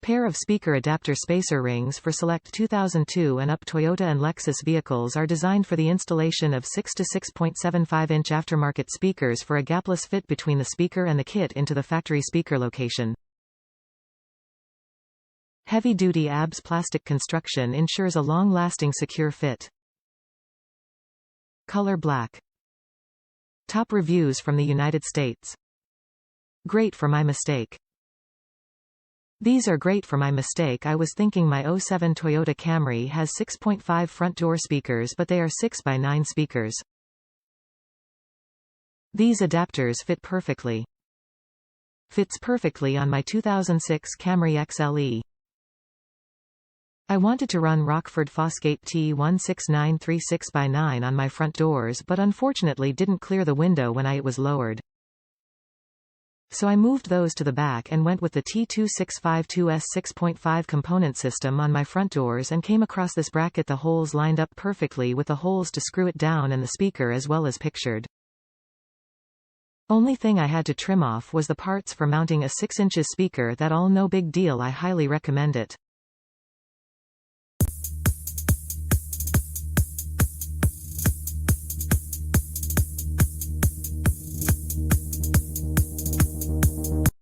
Pair of speaker adapter spacer rings for select 2002 and up Toyota and Lexus vehicles are designed for the installation of 6 to 6.75-inch aftermarket speakers for a gapless fit between the speaker and the kit into the factory speaker location. Heavy-duty ABS plastic construction ensures a long-lasting secure fit. Color black. Top reviews from the United States. Great for my mistake. These are great for my mistake. I was thinking my '07 Toyota Camry has 6.5 front door speakers, but they are 6x9 speakers. These adapters fit perfectly. Fits perfectly on my 2006 Camry XLE. I wanted to run Rockford Fosgate T1693 6x9 on my front doors, but unfortunately didn't clear the window when it was lowered. So I moved those to the back and went with the T2652S 6.5 component system on my front doors and came across this bracket. The holes lined up perfectly with the holes to screw it down and the speaker as well as pictured. Only thing I had to trim off was the parts for mounting a 6 inches speaker. That all no big deal. I highly recommend it.